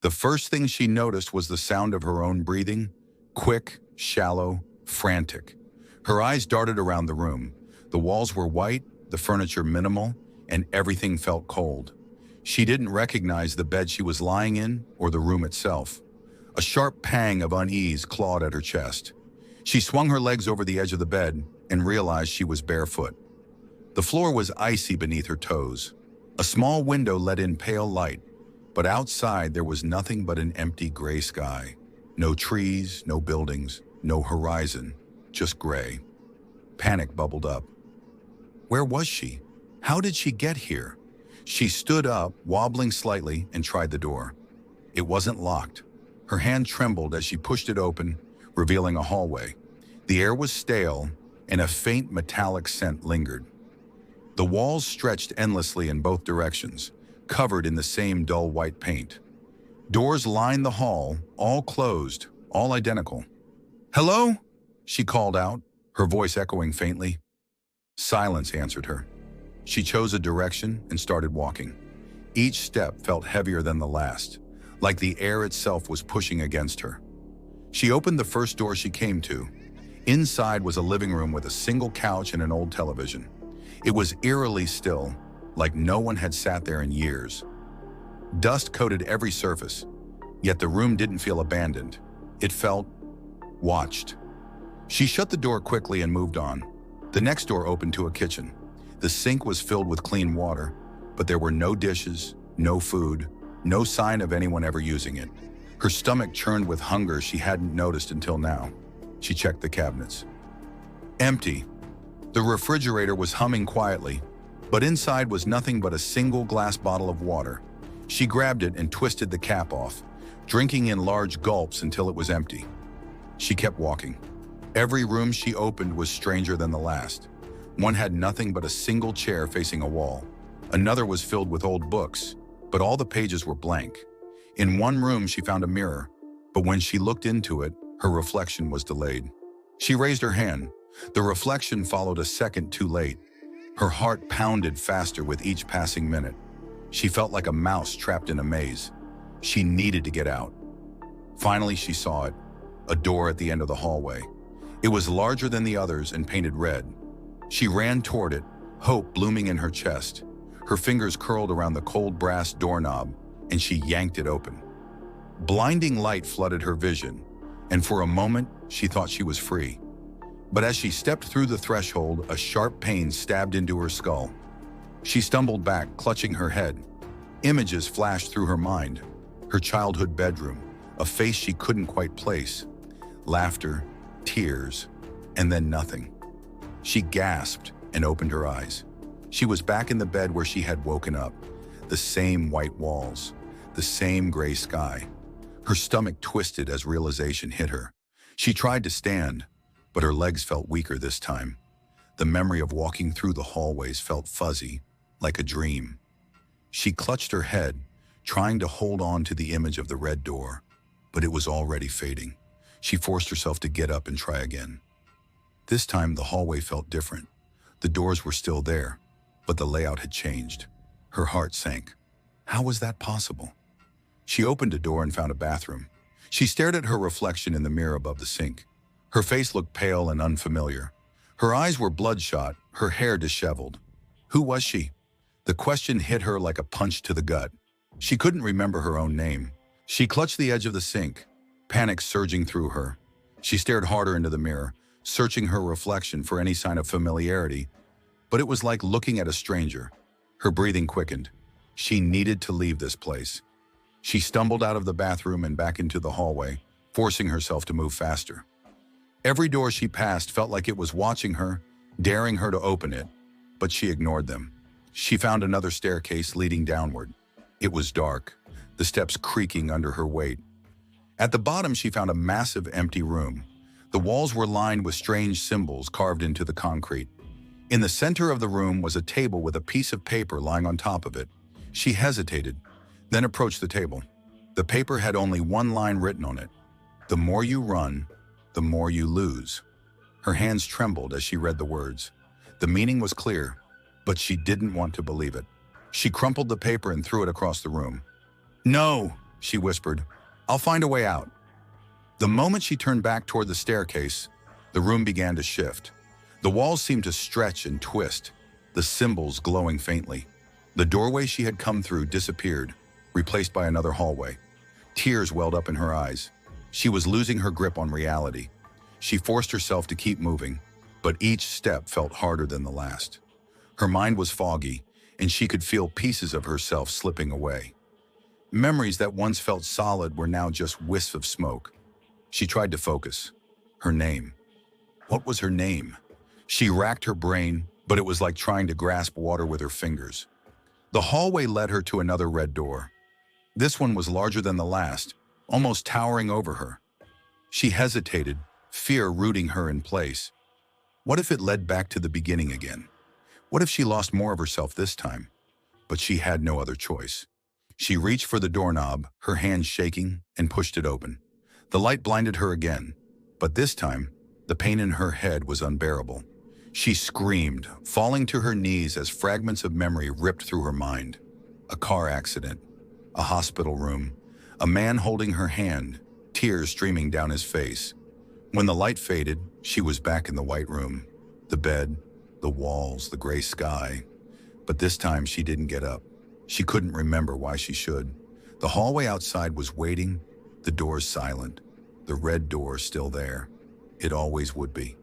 The first thing she noticed was the sound of her own breathing, quick, shallow, frantic. Her eyes darted around the room. The walls were white, the furniture minimal, and everything felt cold. She didn't recognize the bed she was lying in or the room itself. A sharp pang of unease clawed at her chest. She swung her legs over the edge of the bed and realized she was barefoot. The floor was icy beneath her toes. A small window let in pale light, but outside there was nothing but an empty gray sky. No trees, no buildings, no horizon, just gray. Panic bubbled up. Where was she? How did she get here? She stood up, wobbling slightly, and tried the door. It wasn't locked. Her hand trembled as she pushed it open, revealing a hallway. The air was stale, and a faint metallic scent lingered. The walls stretched endlessly in both directions, covered in the same dull white paint. Doors lined the hall, all closed, all identical. "Hello?" she called out, her voice echoing faintly. Silence answered her. She chose a direction and started walking. Each step felt heavier than the last, like the air itself was pushing against her. She opened the first door she came to. Inside was a living room with a single couch and an old television. It was eerily still, like no one had sat there in years. Dust coated every surface, yet the room didn't feel abandoned. It felt watched. She shut the door quickly and moved on. The next door opened to a kitchen. The sink was filled with clean water, but there were no dishes, no food, no sign of anyone ever using it. Her stomach churned with hunger she hadn't noticed until now. She checked the cabinets. Empty. The refrigerator was humming quietly, but inside was nothing but a single glass bottle of water. She grabbed it and twisted the cap off, drinking in large gulps until it was empty. She kept walking. Every room she opened was stranger than the last. One had nothing but a single chair facing a wall. Another was filled with old books, but all the pages were blank. In one room she found a mirror, but when she looked into it, her reflection was delayed. She raised her hand. The reflection followed a second too late. Her heart pounded faster with each passing minute. She felt like a mouse trapped in a maze. She needed to get out. Finally, she saw it, a door at the end of the hallway. It was larger than the others and painted red. She ran toward it, hope blooming in her chest. Her fingers curled around the cold brass doorknob, and she yanked it open. Blinding light flooded her vision, and for a moment, she thought she was free. But as she stepped through the threshold, a sharp pain stabbed into her skull. She stumbled back, clutching her head. Images flashed through her mind. Her childhood bedroom, a face she couldn't quite place. Laughter, tears, and then nothing. She gasped and opened her eyes. She was back in the bed where she had woken up. The same white walls, the same gray sky. Her stomach twisted as realization hit her. She tried to stand, but her legs felt weaker this time. The memory of walking through the hallways felt fuzzy, like a dream. She clutched her head, trying to hold on to the image of the red door, but it was already fading. She forced herself to get up and try again. This time, the hallway felt different. The doors were still there, but the layout had changed. Her heart sank. How was that possible? She opened a door and found a bathroom. She stared at her reflection in the mirror above the sink. Her face looked pale and unfamiliar. Her eyes were bloodshot, her hair disheveled. Who was she? The question hit her like a punch to the gut. She couldn't remember her own name. She clutched the edge of the sink, panic surging through her. She stared harder into the mirror, searching her reflection for any sign of familiarity, but it was like looking at a stranger. Her breathing quickened. She needed to leave this place. She stumbled out of the bathroom and back into the hallway, forcing herself to move faster. Every door she passed felt like it was watching her, daring her to open it, but she ignored them. She found another staircase leading downward. It was dark, the steps creaking under her weight. At the bottom, she found a massive empty room. The walls were lined with strange symbols carved into the concrete. In the center of the room was a table with a piece of paper lying on top of it. She hesitated, then approached the table. The paper had only one line written on it. "The more you run, the more you lose." Her hands trembled as she read the words. The meaning was clear, but she didn't want to believe it. She crumpled the paper and threw it across the room. "No!" she whispered. "I'll find a way out." The moment she turned back toward the staircase, the room began to shift. The walls seemed to stretch and twist, the symbols glowing faintly. The doorway she had come through disappeared, replaced by another hallway. Tears welled up in her eyes. She was losing her grip on reality. She forced herself to keep moving, but each step felt harder than the last. Her mind was foggy, and she could feel pieces of herself slipping away. Memories that once felt solid were now just wisps of smoke. She tried to focus. Her name. What was her name? She racked her brain, but it was like trying to grasp water with her fingers. The hallway led her to another red door. This one was larger than the last, almost towering over her. She hesitated, fear rooting her in place. What if it led back to the beginning again? What if she lost more of herself this time? But she had no other choice. She reached for the doorknob, her hand shaking, and pushed it open. The light blinded her again, but this time, the pain in her head was unbearable. She screamed, falling to her knees as fragments of memory ripped through her mind. A car accident, a hospital room, a man holding her hand, tears streaming down his face. When the light faded, she was back in the white room. The bed, the walls, the gray sky. But this time she didn't get up. She couldn't remember why she should. The hallway outside was waiting, the doors silent, the red door still there. It always would be.